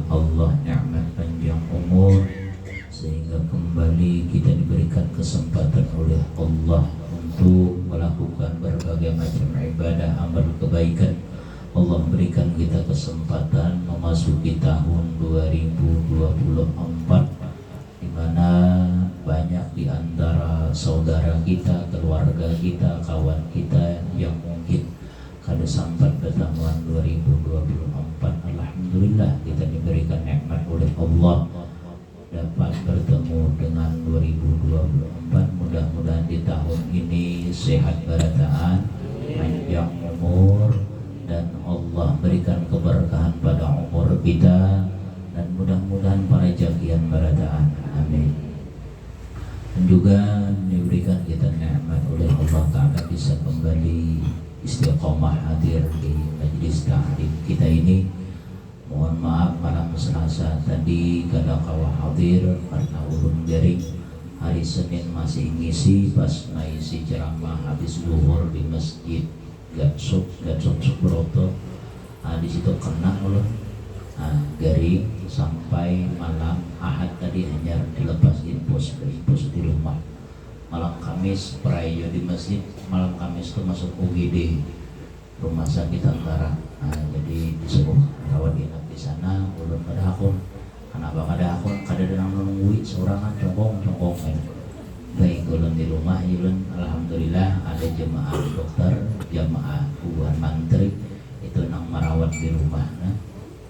Allah nikmat panjang umur, sehingga kembali kita diberikan kesempatan oleh Allah untuk melakukan berbagai macam ibadah, amal kebaikan. Allah berikan kita kesempatan memasuki tahun 2024, di mana banyak di antara saudara kita, keluarga kita, kawan kita yang mungkin kada sampai bertambah 2024. Alhamdulillah kita diberikan nikmat oleh Allah dapat bertemu dengan 2024. Mudah-mudahan di tahun ini sehat barataan, panjang umur, dan Allah berikan keberkahan pada umur kita, dan mudah-mudahan para jagian barataan. Amin. Dan juga diberikan kita nikmat oleh Allah Ta'ala bisa kembali istiqomah hadir di majlis ta'lim kita ini. Mohon maaf malam Selasa tadi kada kawa hadir karena ulun jaring. Hari Senin masih ngisi pas ngisi ceramah habis zuhur di masjid Gatsuk Subroto. Di situ kena ulun garing sampai malam Ahad tadi hanya dilepas infus di rumah. Malam Kamis perayo di masjid, malam Kamis itu masuk UGD Rumah Sakit Antara. Jadi disuruh rawat inap di sana. Ulun kada akun, kenapa kada akun? Kada ada nungguin seorangan congkong baik ulun di rumah. Ulun alhamdulillah ada jemaah dokter, jemaah ubuhan mantri itu nang merawat di rumah.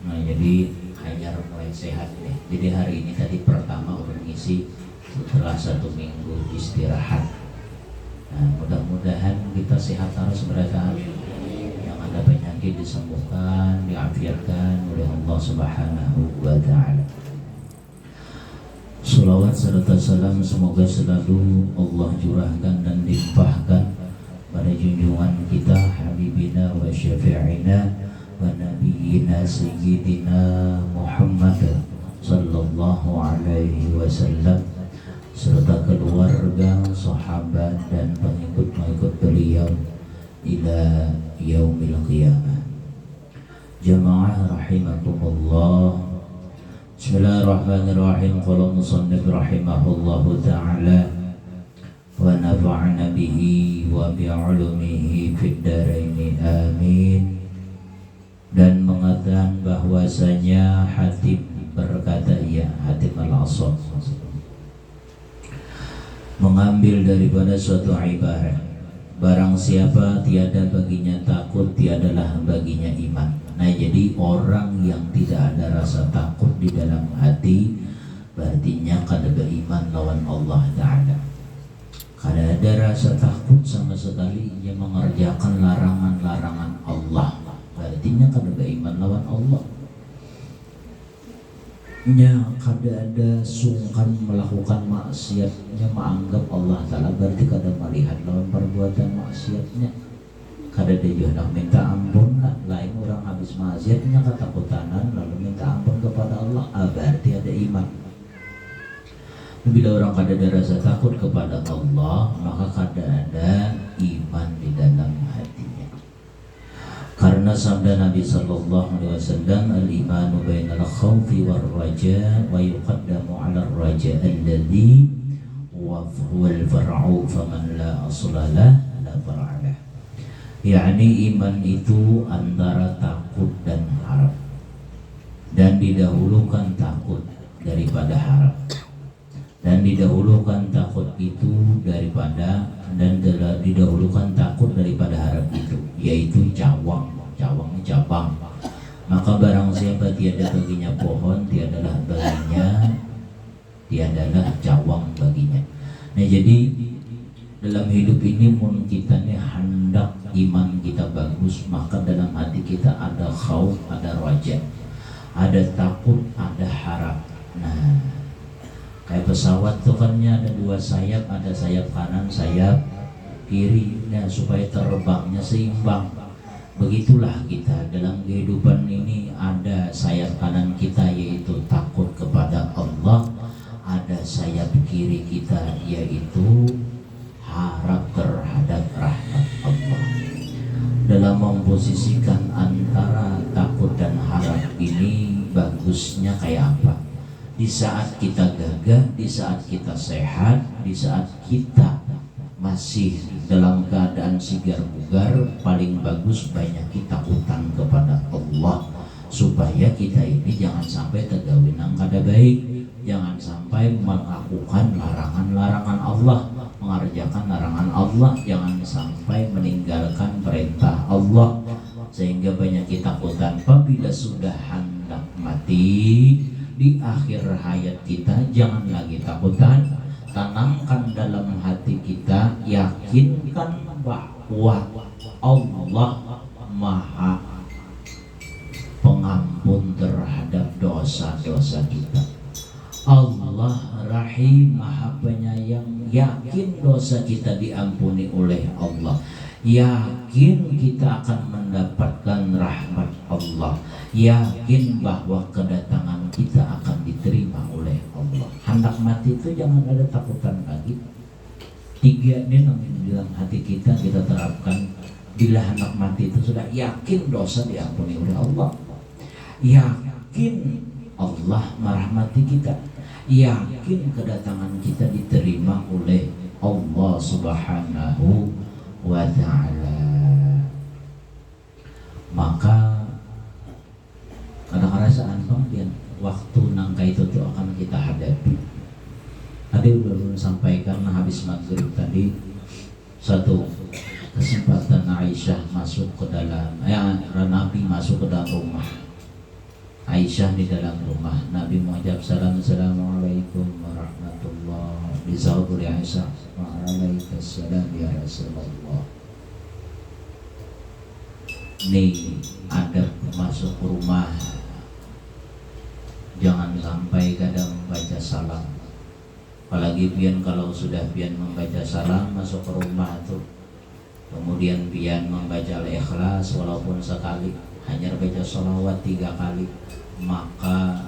Nah jadi hanya mulai sehat nih. Jadi hari ini tadi pertama ulun ngisi setelah 1 minggu istirahat. Nah mudah-mudahan kita sehat terus berataan. Yang ada penyakit disembuhkan, diafiatkan oleh Allah Subhanahu wa Ta'ala. Salawat serta salam semoga selalu Allah curahkan dan limpahkan pada junjungan kita Habibina wa Syafi'ina wa Nabiina Sayyidina Muhammad sallallahu alaihi wasallam, serta keluarga, sahabat dan pengikut-pengikut beliau ila yaumil qiyamah. Jamaah rahimakumullah. Bismillahirrahmanirrahim. Qala musannif rahimahullahu ta'ala wa nafa'na bihi wa bi'ulumihi fid dharaini amin. Dan mengatakan bahwasanya Hatib berkata, ya Hatib al-Asad mengambil daripada suatu ibarat, barang siapa tiada baginya takut, tiadalah baginya iman. Nah jadi orang yang tidak ada rasa takut di dalam hati, berartinya kada beriman lawan Allah Ta'ala. Kada ada rasa takut sama sekali, ia mengerjakan larangan-larangan Allah, berartinya kada beriman lawan Allah. Nya kada ada sungkan melakukan maksiatnya, menganggap Allah Ta'ala, berarti kada melihat lawan perbuatan maksiatnya. Kada ada juga minta ampun lah, lain orang habis maksiatnya ketakutan lalu minta ampun kepada Allah, berarti ada iman. Bila orang kada ada rasa takut kepada Allah, maka kada ada iman di dalam hatinya. Karena sabda Nabi sallallahu alaihi wasallam, al-imanu bainal khawfi war raja wa yuqaddamu 'ala ar-raja alladhi huwa al-far'u faman la asla lahu la far'a lahu. yakni iman itu antara takut dan harap, dan didahulukan takut daripada harap, dan didahulukan takut itu daripada, dan didahulukan takut daripada harap itu, yaitu cabang. Maka barang siapa tiada baginya pohon, tiadalah cawang baginya. Nah jadi dalam hidup ini mun kita nih hendak iman kita bagus, maka dalam hati kita ada khauf, ada raja, ada takut, ada harap. Nah kayak pesawat tuh kan ada dua sayap, ada sayap kanan, sayap kiri, nah supaya terbangnya seimbang. Begitulah kita dalam kehidupan ini, ada sayap kanan kita yaitu takut kepada Allah, ada sayap kiri kita yaitu harap terhadap rahmat Allah. Dalam memposisikan antara takut dan harap ini bagus bagusnya kayak apa. Di saat kita gagah, di saat kita sehat, di saat kita masih dalam keadaan sigar bugar, paling bagus banyak kita utang kepada Allah supaya kita ini jangan sampai tergawin nang kada baik, jangan sampai melakukan larangan-larangan Allah, mengerjakan larangan Allah, jangan sampai meninggalkan perintah Allah, sehingga banyak ketakutan. Apabila sudah hendak mati di akhir hayat kita, jangan lagi takutan, tanamkan dalam hati kita, yakinkan bahwa Allah Maha Pengampun terhadap dosa-dosa kita. Allah Rahim, Maha Penyayang. Yakin dosa kita diampuni oleh Allah, yakin kita akan mendapatkan rahmat Allah, yakin bahwa kedatangan kita akan diterima oleh Allah. Hendak mati itu jangan ada takutan lagi. 3 ini di dalam hati kita terapkan. Bila hendak mati itu sudah yakin dosa diampuni oleh Allah, yakin Allah merahmati kita, yakin kedatangan kita diterima oleh Allah Subhanahu wa ta'ala. Maka kadang-kadang kemudian waktu nangka itu tuh akan kita hadapi. Tadi belum sampaikan habis maghrib tadi, satu kesempatan Aisyah masuk ke dalam, Nabi masuk ke dalam rumah. Aisyah di dalam rumah, Nabi mengucap salam, assalamualaikum warahmatullahi. Disahut oleh Aisyah, waalaikumsalam ya Rasulullah. Nih adab masuk rumah, jangan sampai kadang membaca salam. Apalagi pian kalau sudah pian membaca salam masuk ke rumah tuh, kemudian pian membaca al-ikhlas walaupun sekali, hanya baca sholawat 3 kali, maka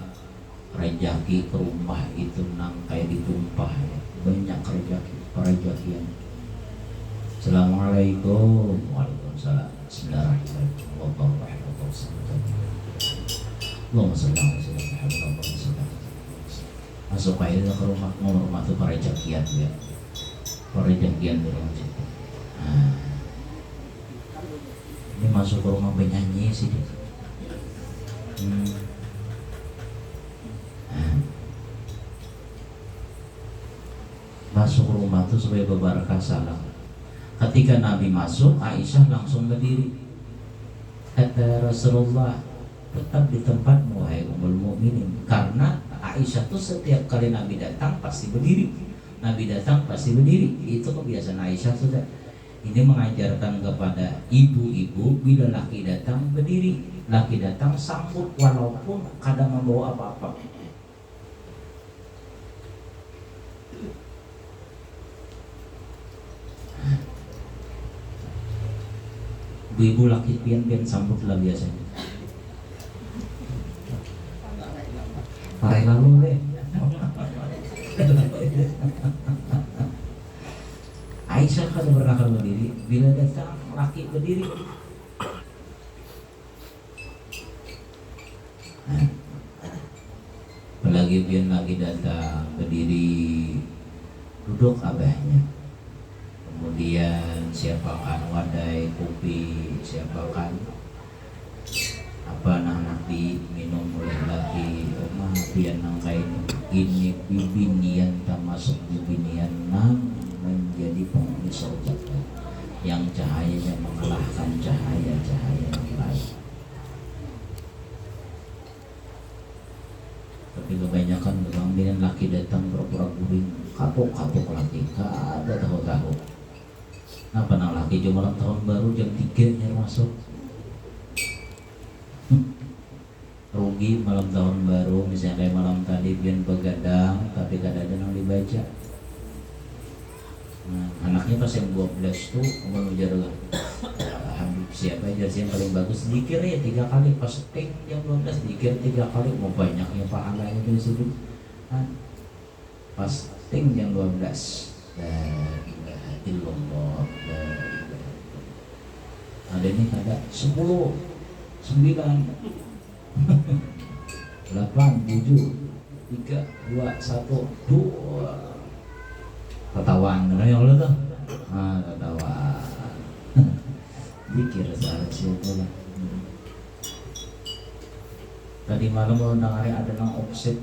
rejeki ke rumah itu nang kayak ditumpah ya. Banyak rejekian. Assalamualaikum. Waalaikumsalam. Bismillahirrahmanirrahim. Allahumma shalli ala sayyidina Muhammad. Masuk aja ke rumah, mau rumah tuh perejekian ya. Perejekian di rumah situ. Nah, ini masuk ke rumah penyanyi sih dia. Masuk rumah tuh supaya berbarakah salam. Ketika Nabi masuk, Aisyah langsung berdiri. Kata Rasulullah, tetap di tempatmu wahai Ummul Mukminin. Karena Aisyah tuh setiap kali Nabi datang pasti berdiri. Nabi datang pasti berdiri. Itu kebiasaan Aisyah sudah. Ini mengajarkan kepada ibu-ibu, bila laki datang berdiri, laki datang sambut walaupun kadang membawa apa-apa. Ibu-ibu laki pian sambutlah biasanya. Pakai lalu deh. Aisyah kan pernah berdiri, bila datang laki berdiri. Apalagi pian lagi datang berdiri, duduk abahnya. Kemudian siapakan wadai kopi, siapakan apa anak diminum oleh laki rumah pian nangkai ini bibinian termasuk bibinian nang menjadi penghuni surga yang cahayanya mengalahkan cahaya-cahaya yang lain. Tapi kebanyakan kemudian laki datang berpura guring, kapok laki, ada tahu-tahu. Kenapa nang laki cuma tahun baru jam 3 nya masuk? Rugi malam tahun baru, misalnya kayak malam tadi pian begadang tapi kadang-kadang dibaca. Nah, anaknya pas yang 12 tuh mau ujar siapa aja sih yang paling bagus, zikir ya 3 kali, pas ting yang 12 zikir 3 kali, mau banyaknya pahalanya di situ. Nah, pas ting yang 12 illallah, ada ini ada 10 9 8, 7, 3, 2, 1, 2. Ketawaan kan ya Allah tuh. Ketawaan. Dikir salah siapa lah. Tadi malam lo dengarin ada nang offset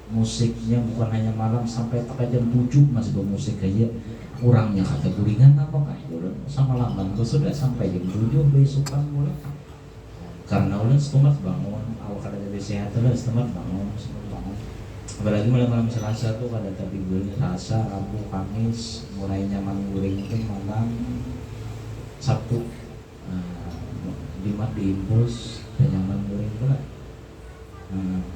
musiknya, bukan hanya malam sampai tak jam 7 masih bermusik aja. Kurangnya kategoringan apa kayak sama lamban tuh sudah sampai jam 7 besokan mulai. Karena udah setemat bangun, awak ada jadi sehat lah setemat bangun. Apalagi malam-malam Selasa tuh ada tapi guling Selasa, Rabu, Kamis, mulainya mangguling itu malam Sabtu, Jumat diimpuls dan nyaman guling pula.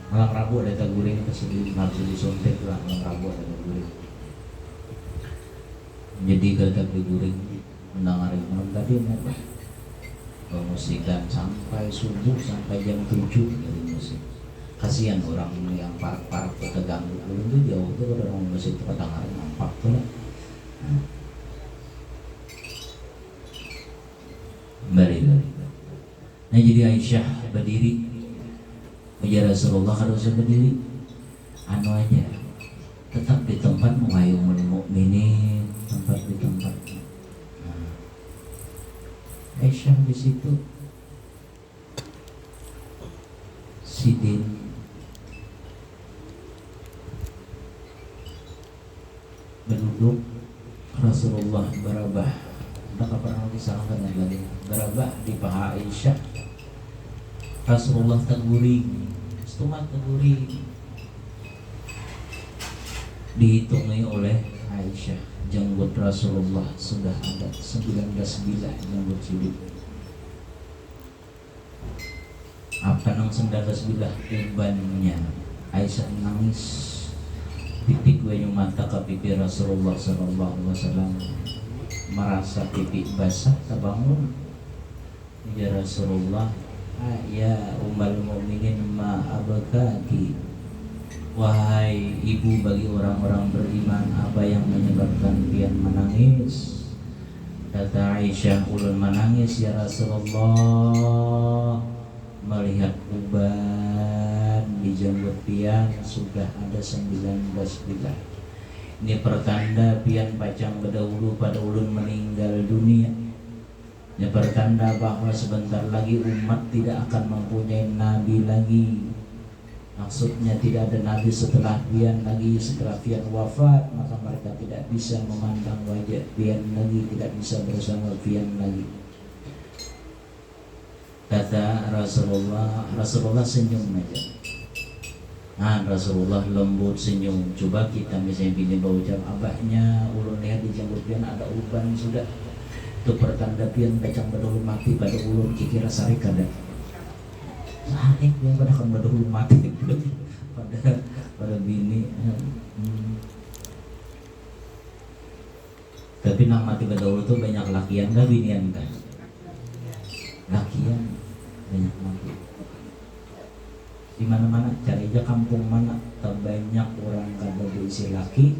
Malam Rabu ada guling kesini harus disuntik lah, malam Rabu ada guling. Jadi kata guling mendengarin malam tadi apa? Musikan sampai subuh sampai jam 7 dari musik. Kasihan orang yang parah-parah terganggu dulu itu jauh tuh orang musik terdengarin nampak tuh lah. Balik. Nah jadi Aisyah berdiri. Ya Rasulullah harus berdiri. Anu aja. Tetap di tempat muhayyumul mukminin, tempat di tempat. Aisyah di situ. Sidin berduduk, Rasulullah berabah. Maka pernah disalahkan lagi berabah di paha Aisyah. Rasulullah terguring, setumat terguring. Dihitungi oleh Aisyah, janggut Rasulullah sudah ada 19 bilah janggut sidik. Apa nang 19 bilah ubannya? Aisyah nangis. Pipi gue yang mata ke pipi Rasulullah SAW, merasa pipi basah terbangun. Ya Rasulullah, ya ummul mukminin ma abakaki, wahai ibu bagi orang-orang beriman, apa yang menyebabkan pian menangis? Kata Aisyah, ulun menangis ya Rasulullah melihat uban di janggut pian sudah ada 19 bilah. Ini pertanda pian pacang berdahulu pada ulun meninggal dunia. Ini pertanda bahwa sebentar lagi umat tidak akan mempunyai nabi lagi. Maksudnya tidak ada nabi setelah pian lagi. Setelah pian wafat, maka mereka tidak bisa memandang wajah pian lagi, tidak bisa bersama pian lagi. Kata Rasulullah senyum aja. Rasulullah lembut senyum. Coba kita misalnya bini berucap, abahnya ulun lihat di janggut pian ada uban sudah. Itu pertanda pian pecang berdahulu mati pada ulun kikira sarik ada. Sarik yang pada kan berdahulu mati pada bini. Tapi nang mati berdahulu tuh banyak lakian gak binian kan? Lakian banyak mati. Di mana-mana cari aja kampung mana terbanyak orang kada berisi laki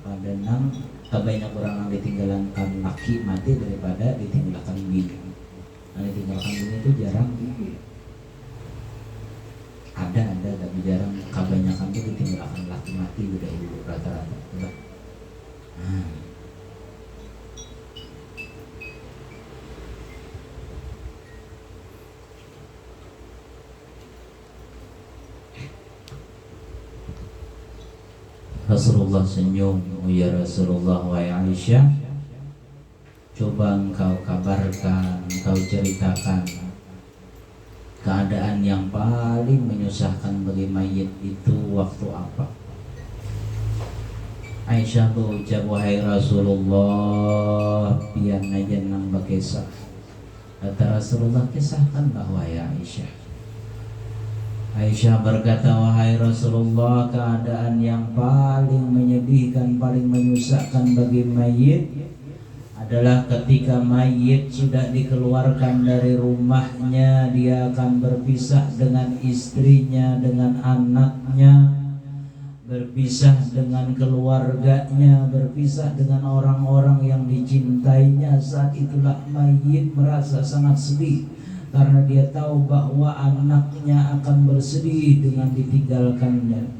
pada nang terbanyak orang yang ditinggalkan laki mati daripada ditinggalkan bini. Nah ditinggalkan bini itu jarang. Ada tapi jarang. Kebanyakan itu ditinggalkan laki mati udah dulu rata-rata. Rasulullah senyum, ya Rasulullah wa Aisyah, coba engkau kabarkan, engkau ceritakan keadaan yang paling menyusahkan bagi mayit itu waktu apa? Aisyah berucap, wahai Rasulullah, pian aja nang bakesah. Kata Rasulullah, kisahkanlah wahai Aisyah. Aisyah berkata, wahai Rasulullah, keadaan yang paling menyedihkan, paling menyusahkan bagi mayit adalah ketika mayit sudah dikeluarkan dari rumahnya, dia akan berpisah dengan istrinya, dengan anaknya, berpisah dengan keluarganya, berpisah dengan orang-orang yang dicintainya. Saat itulah mayit merasa sangat sedih, karena dia tahu bahwa anaknya akan bersedih dengan ditinggalkannya.